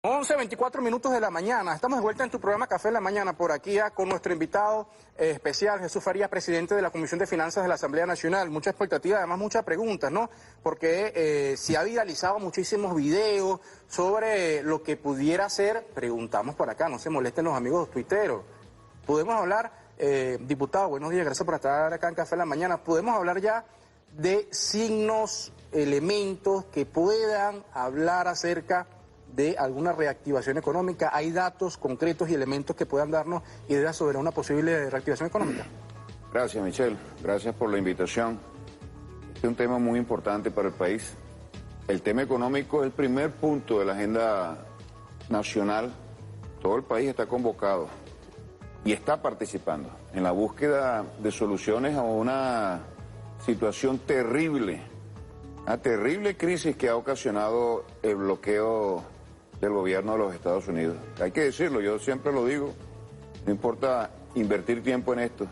11:24 de la mañana. Estamos de vuelta en tu programa Café en la Mañana, por aquí ya con nuestro invitado especial, Jesús Farías, presidente de la Comisión de Finanzas de la Asamblea Nacional. Mucha expectativa, además muchas preguntas, ¿no? Porque se ha viralizado muchísimos videos sobre lo que pudiera ser, preguntamos por acá, no se molesten los amigos tuiteros. ¿Podemos hablar, diputado, buenos días, gracias por estar acá en Café en la Mañana, podemos hablar ya de signos, elementos que puedan hablar acerca de alguna reactivación económica? ¿Hay datos concretos y elementos que puedan darnos ideas sobre una posible reactivación económica? Gracias, Michelle. Gracias por la invitación. Este es un tema muy importante para el país. El tema económico es el primer punto de la agenda nacional. Todo el país está convocado y está participando en la búsqueda de soluciones a una situación terrible, una terrible crisis que ha ocasionado el bloqueo del gobierno de los Estados Unidos. Hay que decirlo, yo siempre lo digo, no importa invertir tiempo en esto.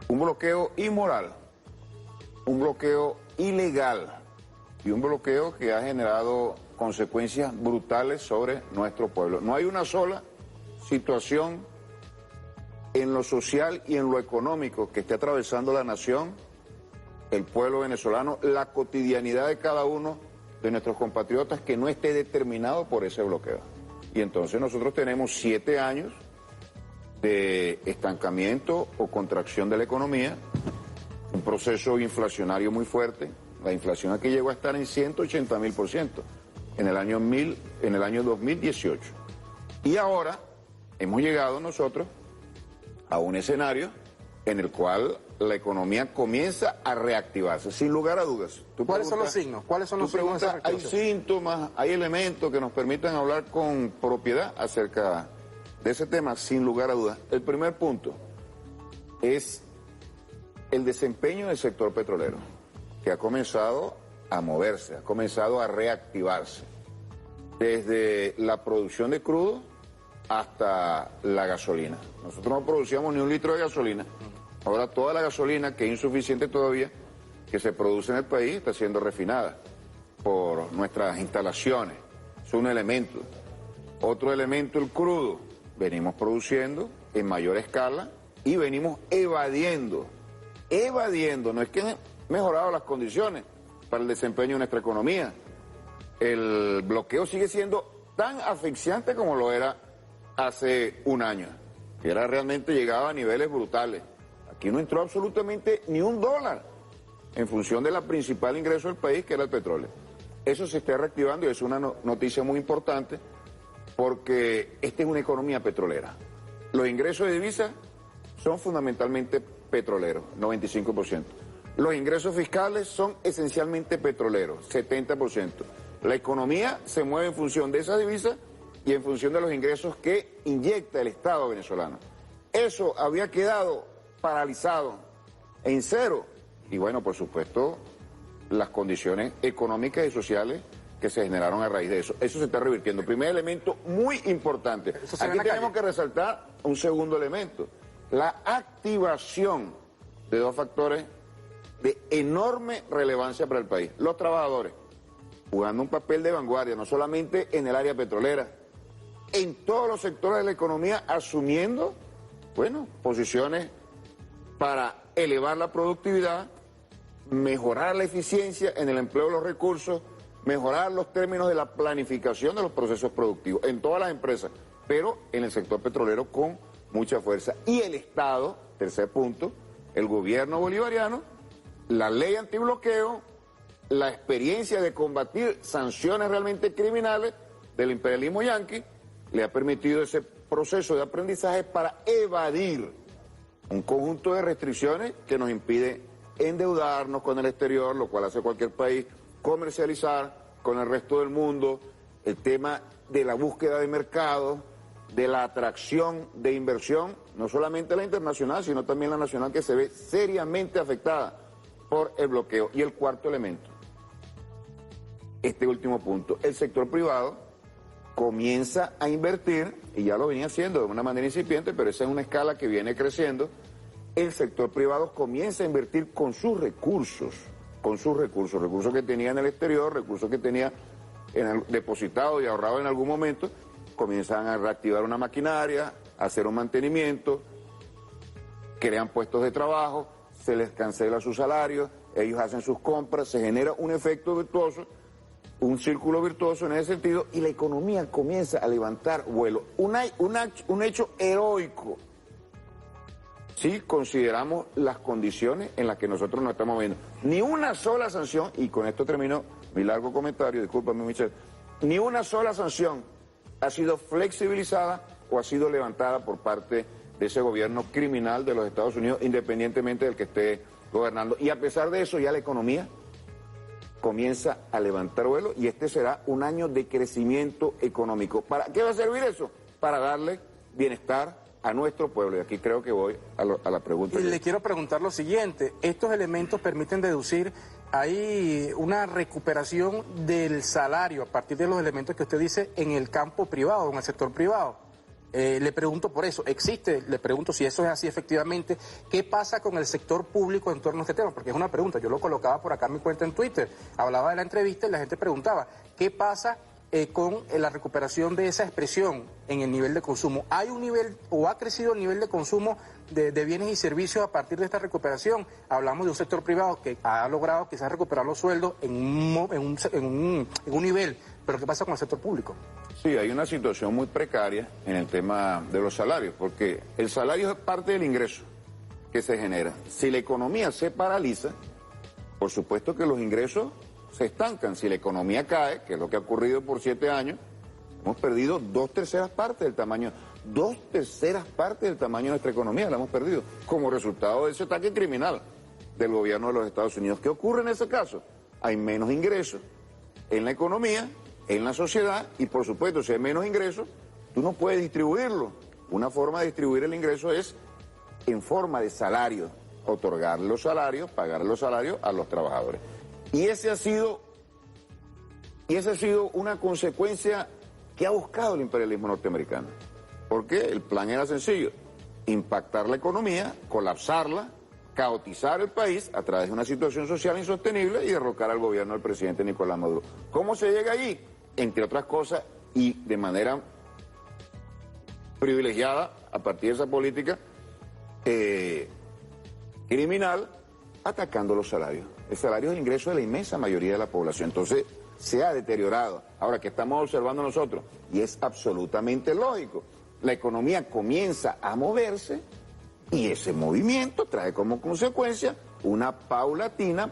Un bloqueo inmoral, un bloqueo ilegal y un bloqueo que ha generado consecuencias brutales sobre nuestro pueblo. No hay una sola situación en lo social y en lo económico que esté atravesando la nación, el pueblo venezolano, la cotidianidad de cada uno de nuestros compatriotas que no esté determinado por ese bloqueo. Y entonces nosotros tenemos 7 años de estancamiento o contracción de la economía, un proceso inflacionario muy fuerte. La inflación aquí llegó a estar en 180.000% en el año 2018. Y ahora hemos llegado nosotros a un escenario en el cual la economía comienza a reactivarse, sin lugar a dudas. ¿Cuáles son los signos? ¿Cuáles son los signos de esa Hay reactivación? síntomas, hay elementos que nos permiten hablar con propiedad acerca de ese tema, sin lugar a dudas. El primer punto es el desempeño del sector petrolero, que ha comenzado a moverse, ha comenzado a reactivarse, desde la producción de crudo hasta la gasolina. Nosotros no producíamos ni un litro de gasolina. Ahora toda la gasolina, que es insuficiente todavía, que se produce en el país, está siendo refinada por nuestras instalaciones. Es un elemento. Otro elemento, el crudo. Venimos produciendo en mayor escala y venimos evadiendo. No es que han mejorado las condiciones para el desempeño de nuestra economía. El bloqueo sigue siendo tan asfixiante como lo era hace un año. Que era realmente, llegaba a niveles brutales. Aquí no entró absolutamente ni $1 en función de la principal ingreso del país, que era el petróleo. Eso se está reactivando y es una noticia muy importante porque esta es una economía petrolera. Los ingresos de divisas son fundamentalmente petroleros, 95%. Los ingresos fiscales son esencialmente petroleros, 70%. La economía se mueve en función de esas divisas y en función de los ingresos que inyecta el Estado venezolano. Eso había quedado paralizado, en cero. Y bueno, por supuesto, las condiciones económicas y sociales que se generaron a raíz de eso. Eso se está revirtiendo. Primer elemento muy importante. Aquí tenemos que resaltar un segundo elemento. La activación de dos factores de enorme relevancia para el país. Los trabajadores, jugando un papel de vanguardia, no solamente en el área petrolera, en todos los sectores de la economía, asumiendo, bueno, posiciones para elevar la productividad, mejorar la eficiencia en el empleo de los recursos, mejorar los términos de la planificación de los procesos productivos en todas las empresas, pero en el sector petrolero con mucha fuerza. Y el Estado, tercer punto, el gobierno bolivariano, la ley antibloqueo, la experiencia de combatir sanciones realmente criminales del imperialismo yanqui, le ha permitido ese proceso de aprendizaje para evadir un conjunto de restricciones que nos impide endeudarnos con el exterior, lo cual hace cualquier país, comercializar con el resto del mundo, el tema de la búsqueda de mercados, de la atracción de inversión, no solamente la internacional, sino también la nacional, que se ve seriamente afectada por el bloqueo. Y el cuarto elemento, este último punto, el sector privado comienza a invertir, y ya lo venía haciendo de una manera incipiente, pero esa es una escala que viene creciendo. El sector privado comienza a invertir con sus recursos, recursos que tenía en el exterior, recursos que tenía depositado y ahorrado en algún momento, comienzan a reactivar una maquinaria, a hacer un mantenimiento, crean puestos de trabajo, se les cancela su salario, ellos hacen sus compras, se genera un efecto virtuoso, un círculo virtuoso en ese sentido, y la economía comienza a levantar vuelo. Un hecho heroico, si consideramos las condiciones en las que nosotros nos estamos viendo. Ni una sola sanción, y con esto termino mi largo comentario, discúlpame Michelle, ni una sola sanción ha sido flexibilizada o ha sido levantada por parte de ese gobierno criminal de los Estados Unidos, independientemente del que esté gobernando. Y a pesar de eso, ya la economía comienza a levantar vuelo y este será un año de crecimiento económico. ¿Para qué va a servir eso? Para darle bienestar a nuestro pueblo. Y aquí creo que voy a la pregunta. Y le quiero preguntar lo siguiente, ¿estos elementos permiten deducir, hay una recuperación del salario a partir de los elementos que usted dice en el campo privado, en el sector privado? Le pregunto por eso, le pregunto si eso es así efectivamente, ¿qué pasa con el sector público en torno a este tema? Porque es una pregunta, yo lo colocaba por acá en mi cuenta en Twitter, hablaba de la entrevista y la gente preguntaba, ¿qué pasa con la recuperación de esa expresión en el nivel de consumo? ¿Hay un nivel o ha crecido el nivel de consumo de bienes y servicios a partir de esta recuperación? Hablamos de un sector privado que ha logrado quizás recuperar los sueldos en un nivel, pero ¿qué pasa con el sector público? Sí, hay una situación muy precaria en el tema de los salarios, porque el salario es parte del ingreso que se genera. Si la economía se paraliza, por supuesto que los ingresos se estancan. Si la economía cae, que es lo que ha ocurrido por 7 años, hemos perdido 2/3 partes del tamaño, 2/3 partes del tamaño de nuestra economía la hemos perdido, como resultado de ese ataque criminal del gobierno de los Estados Unidos. ¿Qué ocurre en ese caso? Hay menos ingresos en la economía, en la sociedad, y por supuesto, si hay menos ingresos, tú no puedes distribuirlo. Una forma de distribuir el ingreso es en forma de salario, otorgar los salarios, pagar los salarios a los trabajadores. Y esa ha sido una consecuencia que ha buscado el imperialismo norteamericano. Porque el plan era sencillo: impactar la economía, colapsarla, caotizar el país a través de una situación social insostenible y derrocar al gobierno del presidente Nicolás Maduro. ¿Cómo se llega allí? Entre otras cosas, y de manera privilegiada, a partir de esa política criminal, atacando los salarios. El salario es el ingreso de la inmensa mayoría de la población. Entonces, se ha deteriorado. Ahora, ¿qué estamos observando nosotros? Y es absolutamente lógico. La economía comienza a moverse y ese movimiento trae como consecuencia una paulatina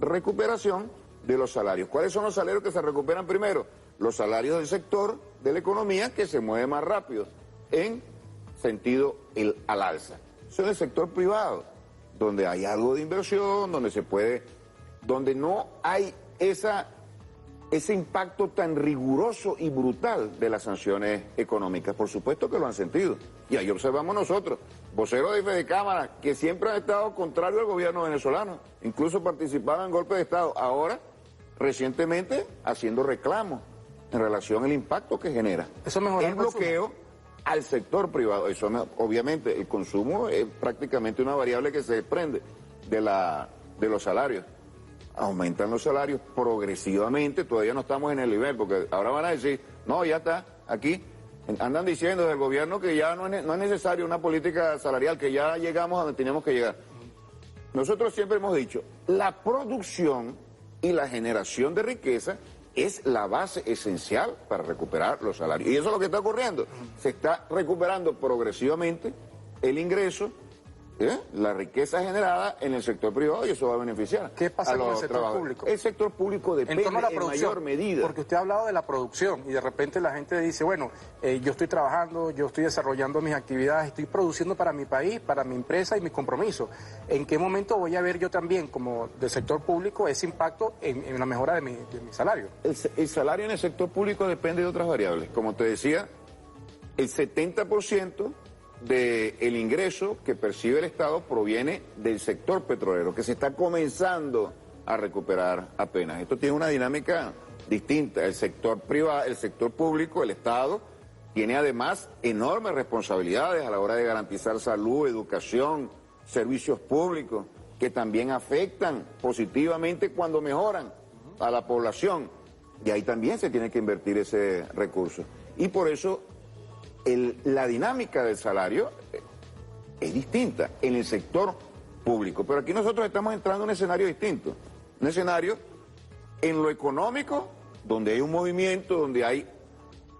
recuperación de los salarios. ¿Cuáles son los salarios que se recuperan primero? Los salarios del sector de la economía que se mueve más rápido en sentido al alza. Eso es el sector privado, donde hay algo de inversión, donde no hay ese impacto tan riguroso y brutal de las sanciones económicas. Por supuesto que lo han sentido. Y ahí observamos nosotros, voceros de Fedecámara, que siempre han estado contrarios al gobierno venezolano, incluso participaban en golpes de Estado, ahora, recientemente, haciendo reclamos en relación al impacto que genera. Eso mejora el bloqueo al sector privado. Eso, obviamente, el consumo es prácticamente una variable que se desprende de los salarios. Aumentan los salarios progresivamente, todavía no estamos en el nivel, porque ahora van a decir, no, ya está, aquí andan diciendo desde el gobierno que ya no es necesario una política salarial, que ya llegamos a donde teníamos que llegar. Nosotros siempre hemos dicho, la producción y la generación de riqueza es la base esencial para recuperar los salarios. Y eso es lo que está ocurriendo. Se está recuperando progresivamente el ingreso, la riqueza generada en el sector privado, y eso va a beneficiar. ¿Qué pasa con el sector público? El sector público depende en mayor medida. Porque usted ha hablado de la producción y de repente la gente dice, bueno, yo estoy trabajando, yo estoy desarrollando mis actividades, estoy produciendo para mi país, para mi empresa y mis compromisos. ¿En qué momento voy a ver yo también, como del sector público, ese impacto en la mejora de mi salario? El salario en el sector público depende de otras variables. Como te decía, el 70% del ingreso que percibe el Estado proviene del sector petrolero, que se está comenzando a recuperar apenas. Esto tiene una dinámica distinta. El sector privado, el sector público, el Estado, tiene además enormes responsabilidades a la hora de garantizar salud, educación, servicios públicos, que también afectan positivamente cuando mejoran a la población. Y ahí también se tiene que invertir ese recurso. Y por eso la dinámica del salario es distinta en el sector público. Pero aquí nosotros estamos entrando en un escenario distinto. Un escenario en lo económico, donde hay un movimiento, donde hay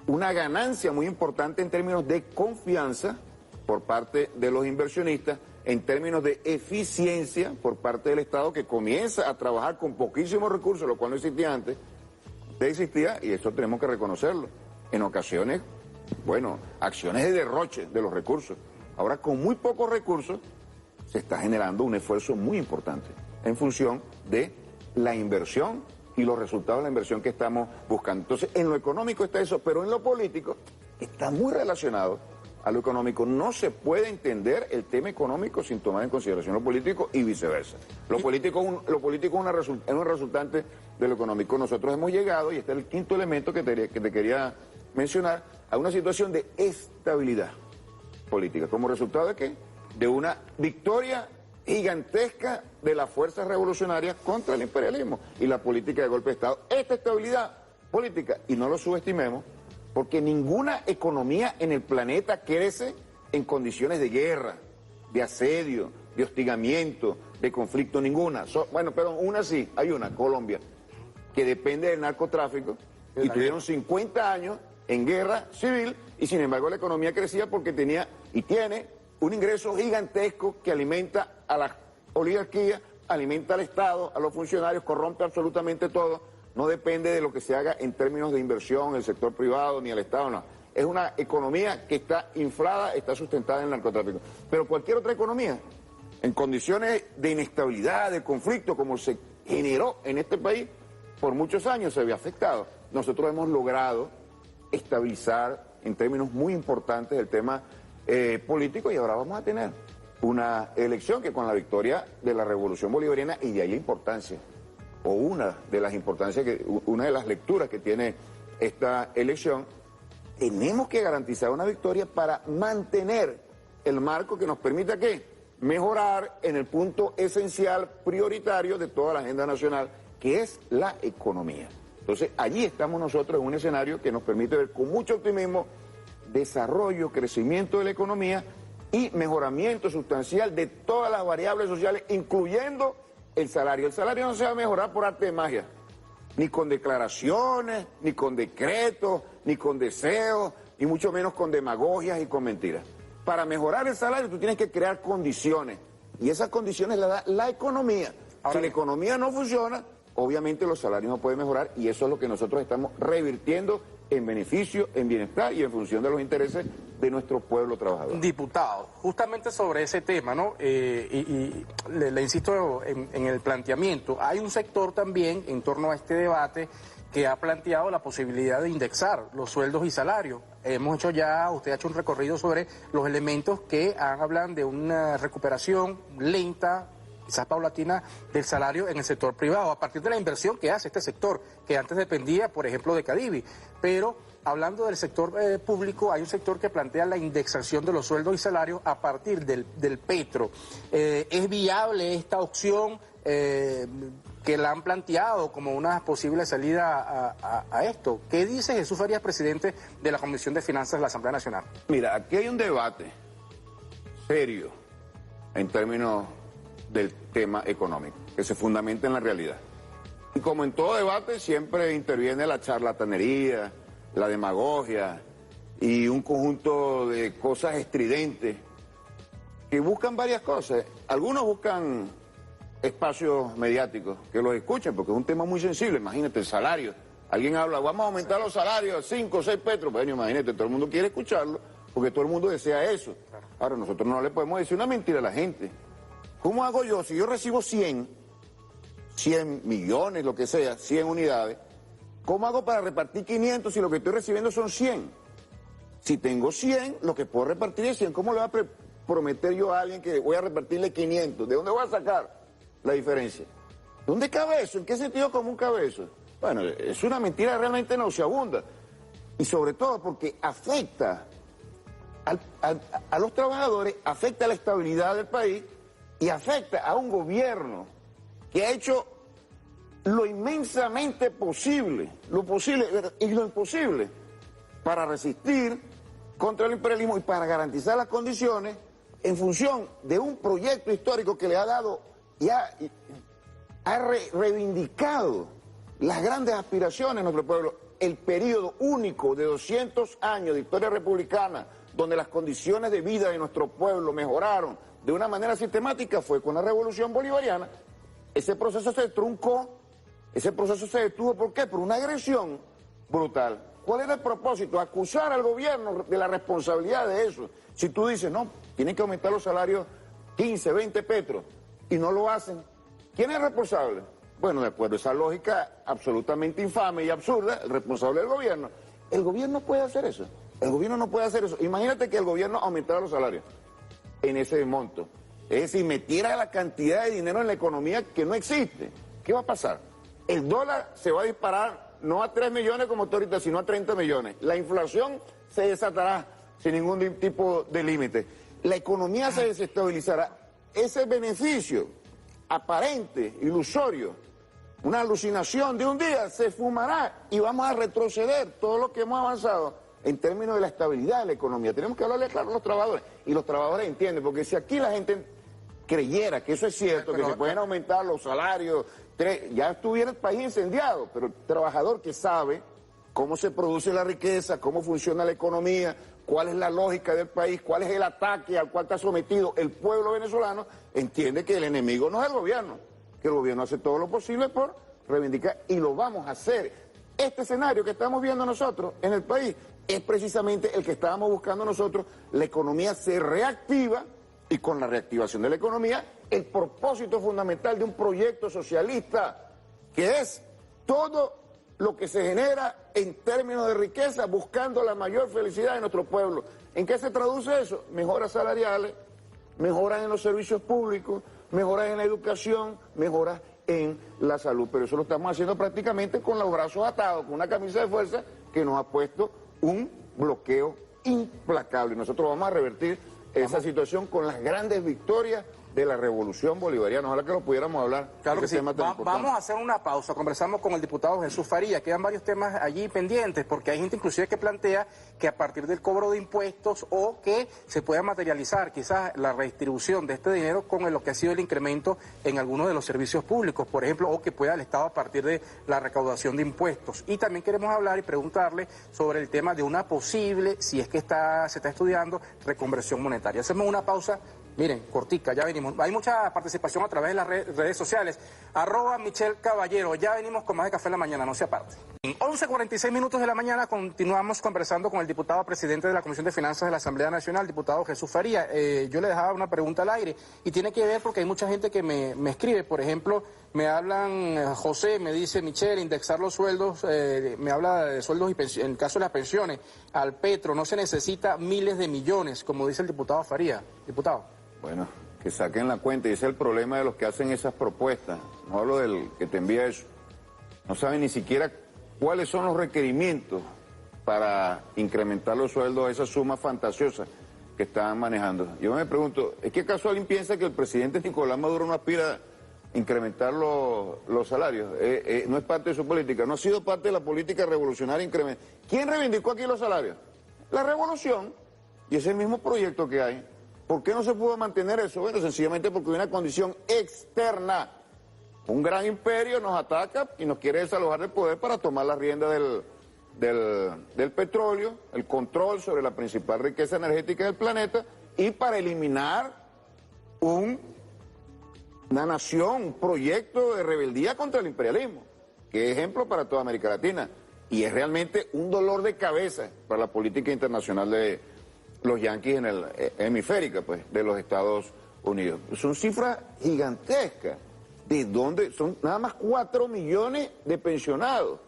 una ganancia muy importante en términos de confianza por parte de los inversionistas, en términos de eficiencia por parte del Estado, que comienza a trabajar con poquísimos recursos, lo cual no existía antes. Existía, y eso tenemos que reconocerlo. En ocasiones, bueno, acciones de derroche de los recursos. Ahora, con muy pocos recursos, se está generando un esfuerzo muy importante en función de la inversión y los resultados de la inversión que estamos buscando. Entonces, en lo económico está eso, pero en lo político está muy relacionado a lo económico. No se puede entender el tema económico sin tomar en consideración lo político y viceversa. Lo político es un resultante de lo económico. Nosotros hemos llegado, y este es el quinto elemento que te quería mencionar, a una situación de estabilidad política. ¿Como resultado de qué? De una victoria gigantesca de las fuerzas revolucionarias contra el imperialismo y la política de golpe de Estado. Esta estabilidad política, y no lo subestimemos, porque ninguna economía en el planeta crece en condiciones de guerra, de asedio, de hostigamiento, de conflicto, ninguna. Una sí, hay una, Colombia, que depende del narcotráfico y tuvieron 50 años en guerra civil y sin embargo la economía crecía porque tenía y tiene un ingreso gigantesco que alimenta a la oligarquía, alimenta al Estado, a los funcionarios, corrompe absolutamente todo. No depende de lo que se haga en términos de inversión, el sector privado, ni el Estado, no. Es una economía que está inflada, está sustentada en el narcotráfico. Pero cualquier otra economía, en condiciones de inestabilidad, de conflicto, como se generó en este país, por muchos años se había afectado. Nosotros hemos logrado estabilizar en términos muy importantes el tema político y ahora vamos a tener una elección que con la victoria de la Revolución Bolivariana, y de ahí la importancia, o una de las lecturas que tiene esta elección, tenemos que garantizar una victoria para mantener el marco que nos permita ¿qué? Mejorar en el punto esencial, prioritario de toda la agenda nacional, que es la economía. Entonces, allí estamos nosotros en un escenario que nos permite ver con mucho optimismo desarrollo, crecimiento de la economía y mejoramiento sustancial de todas las variables sociales, incluyendo el salario. El salario no se va a mejorar por arte de magia, ni con declaraciones, ni con decretos, ni con deseos, ni mucho menos con demagogias y con mentiras. Para mejorar el salario tú tienes que crear condiciones, y esas condiciones las da la economía. Si la economía no funciona, obviamente los salarios no pueden mejorar, y eso es lo que nosotros estamos revirtiendo en beneficio, en bienestar y en función de los intereses de nuestro pueblo trabajador. Diputado, justamente sobre ese tema, ¿no? Le insisto en el planteamiento. Hay un sector también en torno a este debate que ha planteado la posibilidad de indexar los sueldos y salarios. Usted ha hecho un recorrido sobre los elementos que hablan de una recuperación lenta, quizás paulatina, del salario en el sector privado, a partir de la inversión que hace este sector, que antes dependía, por ejemplo, de Cadivi. Pero, hablando del sector público, hay un sector que plantea la indexación de los sueldos y salarios a partir del petro. ¿Es viable esta opción que la han planteado como una posible salida a esto? ¿Qué dice Jesús Farías, presidente de la Comisión de Finanzas de la Asamblea Nacional? Mira, aquí hay un debate serio en términos del tema económico, que se fundamenta en la realidad. Y como en todo debate, siempre interviene la charlatanería, la demagogia y un conjunto de cosas estridentes que buscan varias cosas. Algunos buscan espacios mediáticos que los escuchen, porque es un tema muy sensible. Imagínate el salario. Alguien habla, vamos a aumentar los salarios a 5 o 6 petros. Bueno, imagínate, todo el mundo quiere escucharlo, porque todo el mundo desea eso. Ahora, nosotros no le podemos decir una mentira a la gente. ¿Cómo hago yo? Si yo recibo 100 millones, lo que sea, 100 unidades, ¿cómo hago para repartir 500 si lo que estoy recibiendo son 100? Si tengo 100, lo que puedo repartir es 100. ¿Cómo le voy a prometer yo a alguien que voy a repartirle 500? ¿De dónde voy a sacar la diferencia? ¿Dónde cabe eso? ¿En qué sentido común cabe eso? Bueno, es una mentira realmente nauseabunda. Y sobre todo porque afecta a los trabajadores, afecta a la estabilidad del país y afecta a un gobierno que ha hecho lo inmensamente posible, lo posible y lo imposible para resistir contra el imperialismo y para garantizar las condiciones en función de un proyecto histórico que le ha dado y ha reivindicado las grandes aspiraciones de nuestro pueblo. El periodo único de 200 años de historia republicana, donde las condiciones de vida de nuestro pueblo mejoraron de una manera sistemática, fue con la Revolución Bolivariana. Ese proceso se truncó, ese proceso se detuvo. ¿Por qué? Por una agresión brutal. ¿Cuál era el propósito? Acusar al gobierno de la responsabilidad de eso. Si tú dices, no, tienen que aumentar los salarios 15, 20 petros, y no lo hacen, ¿quién es responsable? Bueno, de acuerdo a esa lógica absolutamente infame y absurda, el responsable del gobierno. El gobierno puede hacer eso. El gobierno no puede hacer eso. Imagínate que el gobierno aumentara los salarios en ese monto. Es decir, metiera la cantidad de dinero en la economía que no existe. ¿Qué va a pasar? El dólar se va a disparar no a 3 millones como está ahorita, sino a 30 millones. La inflación se desatará sin ningún tipo de límite. La economía se desestabilizará. Ese beneficio aparente, ilusorio, una alucinación de un día, se esfumará y vamos a retroceder todo lo que hemos avanzado en términos de la estabilidad de la economía. Tenemos que hablarle claro a los trabajadores, y los trabajadores entienden, porque si aquí la gente creyera que eso es cierto, que se pueden aumentar los salarios, ya estuviera el país incendiado, pero el trabajador que sabe cómo se produce la riqueza, cómo funciona la economía, cuál es la lógica del país, cuál es el ataque al cual está sometido el pueblo venezolano, entiende que el enemigo no es el gobierno, que el gobierno hace todo lo posible por reivindicar, y lo vamos a hacer. Este escenario que estamos viendo nosotros en el país es precisamente el que estábamos buscando nosotros. La economía se reactiva, y con la reactivación de la economía, el propósito fundamental de un proyecto socialista, que es todo lo que se genera en términos de riqueza, buscando la mayor felicidad de nuestro pueblo. ¿En qué se traduce eso? Mejoras salariales, mejoras en los servicios públicos, mejoras en la educación, mejoras en la salud. Pero eso lo estamos haciendo prácticamente con los brazos atados, con una camisa de fuerza que nos ha puesto un bloqueo implacable. Nosotros vamos a revertir esa situación con las grandes victorias de la Revolución Bolivariana. Ojalá que lo pudiéramos hablar. Claro que sí. Vamos a hacer una pausa. Conversamos con el diputado Jesús Farías. Quedan varios temas allí pendientes, porque hay gente inclusive que plantea que a partir del cobro de impuestos o que se pueda materializar quizás la redistribución de este dinero con lo que ha sido el incremento en algunos de los servicios públicos, por ejemplo, o que pueda el Estado a partir de la recaudación de impuestos. Y también queremos hablar y preguntarle sobre el tema de una posible, si es que se está estudiando, reconversión monetaria. Hacemos una pausa. Miren, cortica, ya venimos. Hay mucha participación a través de las redes sociales. @Michelle Caballero. Ya venimos con más de Café en la Mañana, no se aparte. En 11:46 de la mañana continuamos conversando con el diputado presidente de la Comisión de Finanzas de la Asamblea Nacional, diputado Jesús Farías. Yo le dejaba una pregunta al aire y tiene que ver porque hay mucha gente que me escribe. Por ejemplo, me hablan, José, me dice, Michelle, indexar los sueldos, me habla de sueldos y en el caso de las pensiones, al Petro, no se necesita miles de millones, como dice el diputado Farías. Diputado. Bueno, que saquen la cuenta, y ese es el problema de los que hacen esas propuestas. No hablo del que te envía eso. No saben ni siquiera cuáles son los requerimientos para incrementar los sueldos a esas sumas fantasiosas que están manejando. Yo me pregunto, ¿es que acaso alguien piensa que el presidente Nicolás Maduro no aspira a incrementar los salarios? No es parte de su política, no ha sido parte de la política revolucionaria incrementar. ¿Quién reivindicó aquí los salarios? La revolución, y es el mismo proyecto que hay. ¿Por qué no se pudo mantener eso? Bueno, sencillamente porque hay una condición externa. Un gran imperio nos ataca y nos quiere desalojar del poder para tomar la rienda del petróleo, el control sobre la principal riqueza energética del planeta, y para eliminar una nación, un proyecto de rebeldía contra el imperialismo, que es ejemplo para toda América Latina. Y es realmente un dolor de cabeza para la política internacional de los yanquis en el hemisférica, pues, de los Estados Unidos. Son cifras gigantescas. ¿De dónde? Son nada más 4 millones de pensionados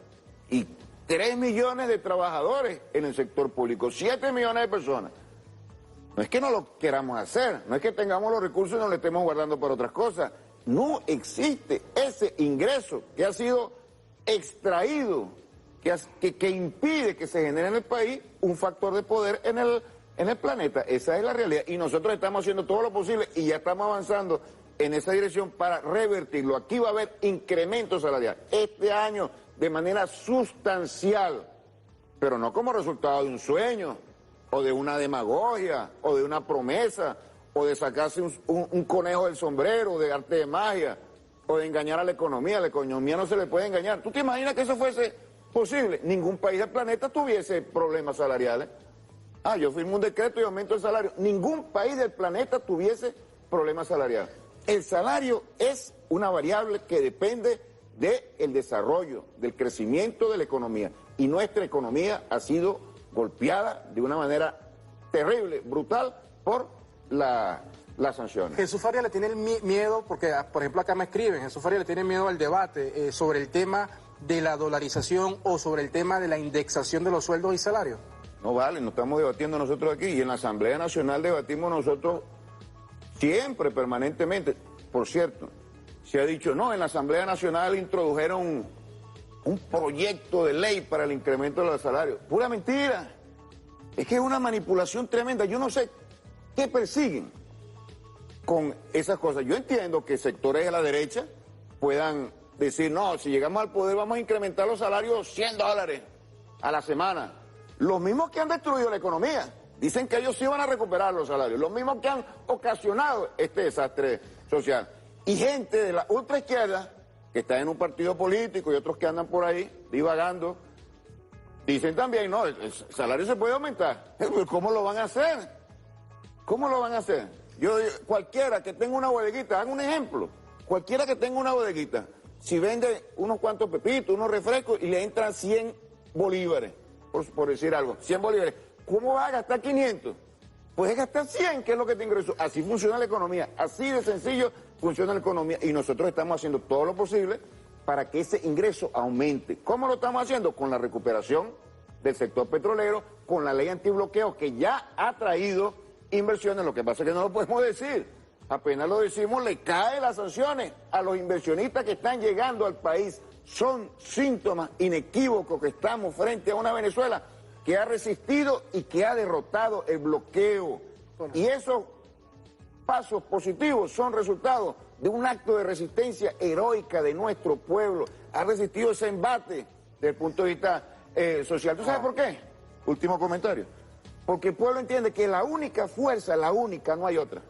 y 3 millones de trabajadores en el sector público, 7 millones de personas. No es que no lo queramos hacer, no es que tengamos los recursos y nos lo estemos guardando para otras cosas. No existe ese ingreso que ha sido extraído, que impide que se genere en el país un factor de poder en el planeta. Esa es la realidad, y nosotros estamos haciendo todo lo posible y ya estamos avanzando en esa dirección para revertirlo. Aquí va a haber incremento salarial este año de manera sustancial, pero no como resultado de un sueño, o de una demagogia, o de una promesa, o de sacarse un conejo del sombrero, de arte de magia, o de engañar a la economía. A la economía no se le puede engañar. ¿Tú te imaginas que eso fuese posible? Ningún país del planeta tuviese problemas salariales. Yo firmo un decreto y aumento el salario. Ningún país del planeta tuviese problemas salariales. El salario es una variable que depende del desarrollo, del crecimiento de la economía. Y nuestra economía ha sido golpeada de una manera terrible, brutal, por las sanciones. Jesús Farías le tiene el miedo, porque por ejemplo acá me escriben, Jesús Farías le tiene miedo al debate sobre el tema de la dolarización o sobre el tema de la indexación de los sueldos y salarios. No vale, no estamos debatiendo nosotros aquí, y en la Asamblea Nacional debatimos nosotros siempre, permanentemente. Por cierto, se ha dicho, no, en la Asamblea Nacional introdujeron un proyecto de ley para el incremento de los salarios. Pura mentira. Es que es una manipulación tremenda. Yo no sé qué persiguen con esas cosas. Yo entiendo que sectores de la derecha puedan decir, no, si llegamos al poder vamos a incrementar los salarios $100 a la semana. Los mismos que han destruido la economía. Dicen que ellos sí van a recuperar los salarios. Los mismos que han ocasionado este desastre social. Y gente de la ultraizquierda, que está en un partido político, y otros que andan por ahí divagando, dicen también, no, el salario se puede aumentar. ¿Cómo lo van a hacer? ¿Cómo lo van a hacer? Cualquiera que tenga una bodeguita, haga un ejemplo, cualquiera que tenga una bodeguita, si vende unos cuantos pepitos, unos refrescos y le entran 100 bolívares, por decir algo, 100 bolívares, ¿cómo va a gastar 500? Puedes gastar 100, que es lo que te ingresó. Así funciona la economía, así de sencillo funciona la economía, y nosotros estamos haciendo todo lo posible para que ese ingreso aumente. ¿Cómo lo estamos haciendo? Con la recuperación del sector petrolero, con la ley antibloqueo que ya ha traído inversiones. Lo que pasa es que no lo podemos decir. Apenas lo decimos, le caen las sanciones a los inversionistas que están llegando al país. Son síntomas inequívocos que estamos frente a una Venezuela que ha resistido y que ha derrotado el bloqueo. Y esos pasos positivos son resultados de un acto de resistencia heroica de nuestro pueblo. Ha resistido ese embate desde el punto de vista social. ¿Tú sabes por qué? Último comentario. Porque el pueblo entiende que la única fuerza, la única, no hay otra,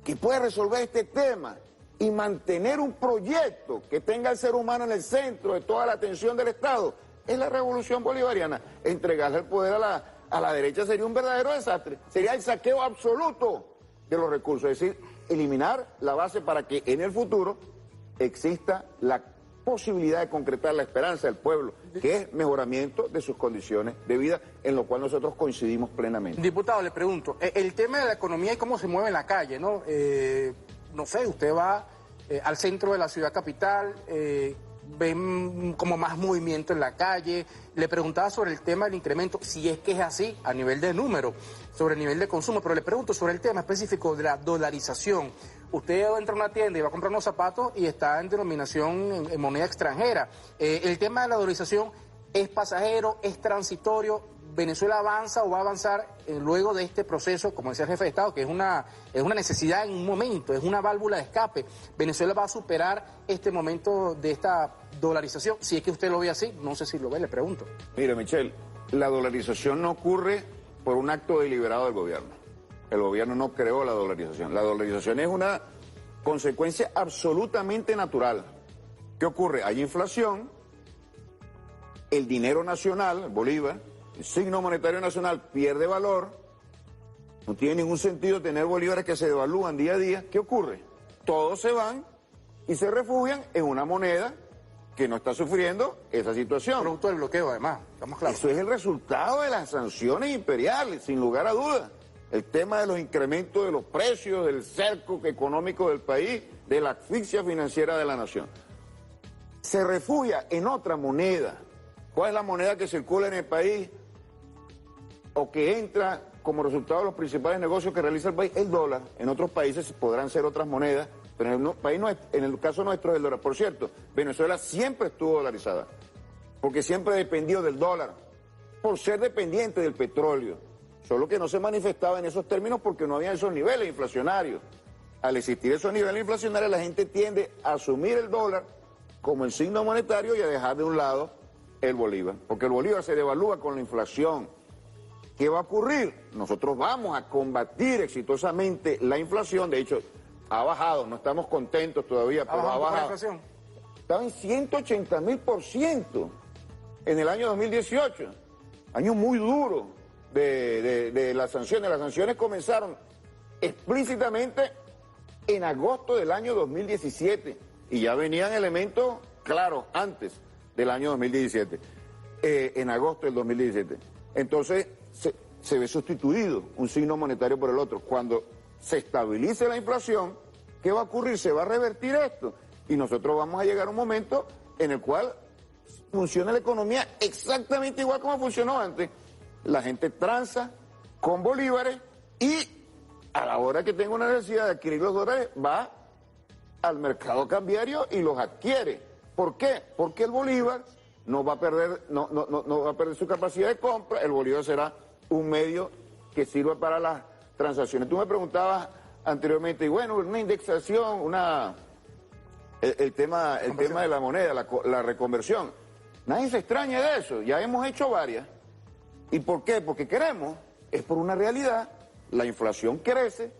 que puede resolver este tema y mantener un proyecto que tenga al ser humano en el centro de toda la atención del Estado, es la revolución bolivariana. Entregarle el poder a la derecha sería un verdadero desastre. Sería el saqueo absoluto de los recursos. Es decir, eliminar la base para que en el futuro exista la posibilidad de concretar la esperanza del pueblo, que es mejoramiento de sus condiciones de vida, en lo cual nosotros coincidimos plenamente. Diputado, le pregunto, el tema de la economía y cómo se mueve en la calle, ¿no? No sé, usted va al centro de la ciudad capital, ven como más movimiento en la calle. Le preguntaba sobre el tema del incremento, si es que es así, a nivel de número, sobre el nivel de consumo, pero le pregunto sobre el tema específico de la dolarización. Usted entra a una tienda y va a comprar unos zapatos y está en denominación en moneda extranjera. El tema de la dolarización es pasajero, es transitorio. ¿Venezuela avanza o va a avanzar luego de este proceso, como decía el jefe de Estado, que es una necesidad en un momento, es una válvula de escape? ¿Venezuela va a superar este momento de esta dolarización? Si es que usted lo ve así, no sé si lo ve, le pregunto. Mire, Michelle, la dolarización no ocurre por un acto deliberado del gobierno. El gobierno no creó la dolarización. La dolarización es una consecuencia absolutamente natural. ¿Qué ocurre? Hay inflación, el dinero nacional, el bolívar, el signo monetario nacional pierde valor, no tiene ningún sentido tener bolívares que se devalúan día a día. ¿Qué ocurre? Todos se van y se refugian en una moneda que no está sufriendo esa situación. Producto del bloqueo, además, estamos claros. Eso es el resultado de las sanciones imperiales, sin lugar a dudas. El tema de los incrementos de los precios, del cerco económico del país, de la asfixia financiera de la nación. Se refugia en otra moneda. ¿Cuál es la moneda que circula en el país o que entra como resultado de los principales negocios que realiza el país? El dólar. En otros países podrán ser otras monedas, pero en el caso nuestro es el dólar. Por cierto, Venezuela siempre estuvo dolarizada, porque siempre dependió del dólar, por ser dependiente del petróleo. Solo que no se manifestaba en esos términos porque no había esos niveles inflacionarios. al existir esos niveles inflacionarios, la gente tiende a asumir el dólar como el signo monetario y a dejar de un lado el bolívar, porque el bolívar se devalúa con la inflación. ¿Qué va a ocurrir? Nosotros vamos a combatir exitosamente la inflación. De hecho, ha bajado, no estamos contentos todavía, pero ha bajado. ¿La inflación? Estaba en 180.000% en el año 2018, año muy duro de las sanciones. Las sanciones comenzaron explícitamente en agosto del año 2017 y ya venían elementos claros antes del año 2017, en agosto del 2017. Entonces se ve sustituido un signo monetario por el otro. Cuando se estabilice la inflación, ¿qué va a ocurrir? Se va a revertir esto y nosotros vamos a llegar a un momento en el cual funciona la economía exactamente igual como funcionó antes. La gente transa con bolívares y a la hora que tenga una necesidad de adquirir los dólares va al mercado cambiario y los adquiere. ¿Por qué? Porque el bolívar no va a perder, no va a perder su capacidad de compra. El bolívar será un medio que sirva para las transacciones. Tú me preguntabas anteriormente, y bueno, una indexación, el tema de la moneda, la reconversión. Nadie se extraña de eso, ya hemos hecho varias. ¿Y por qué? Porque queremos, es por una realidad, la inflación crece,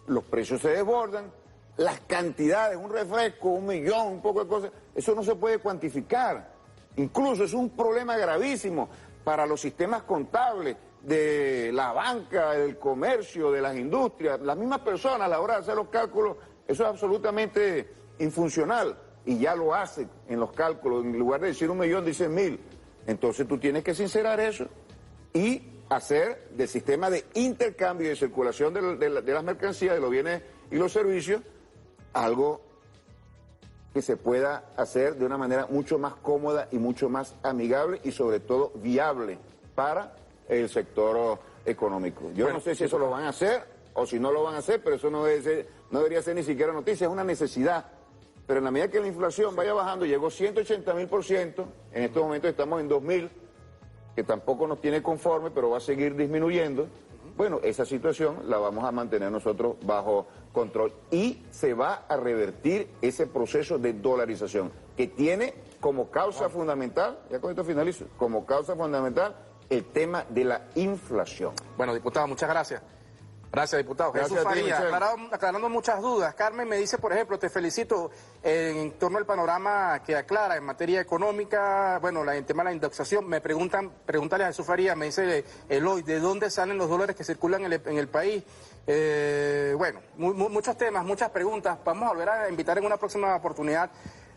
los precios se desbordan, las cantidades, un refresco, 1 millón, un poco de cosas, eso no se puede cuantificar. Incluso es un problema gravísimo para los sistemas contables de la banca, del comercio, de las industrias, las mismas personas a la hora de hacer los cálculos, eso es absolutamente infuncional y ya lo hacen en los cálculos, en lugar de decir 1 millón dicen 1.000. Entonces tú tienes que sincerar eso y hacer del sistema de intercambio y de circulación de las mercancías, de los bienes y los servicios, algo que se pueda hacer de una manera mucho más cómoda y mucho más amigable y sobre todo viable para el sector económico. Yo no sé si eso lo van a hacer o si no lo van a hacer, pero eso no debería ser ni siquiera noticia, es una necesidad. Pero en la medida que la inflación vaya bajando, llegó 180.000%, en estos momentos estamos en 2.000, que tampoco nos tiene conforme, pero va a seguir disminuyendo. Bueno, esa situación la vamos a mantener nosotros bajo control y se va a revertir ese proceso de dolarización que tiene como causa fundamental, ya con esto finalizo, como causa fundamental el tema de la inflación. Bueno, diputado, muchas gracias. Gracias, diputado. Gracias Jesús a ti, Farías, aclarando muchas dudas. Carmen me dice, por ejemplo, te felicito en torno al panorama que aclara en materia económica, bueno, el tema de la indexación. Pregúntale a Jesús Farías, me dice Eloy, ¿de dónde salen los dólares que circulan en el país? Bueno, muchos temas, muchas preguntas. Vamos a volver a invitar en una próxima oportunidad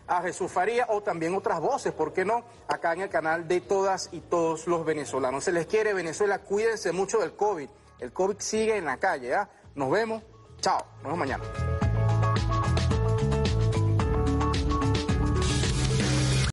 a Jesús Farías o también otras voces, ¿por qué no? Acá en el canal de todas y todos los venezolanos. Se les quiere, Venezuela, cuídense mucho del COVID. El COVID sigue en la calle, ¿ah? Nos vemos, chao, nos vemos mañana.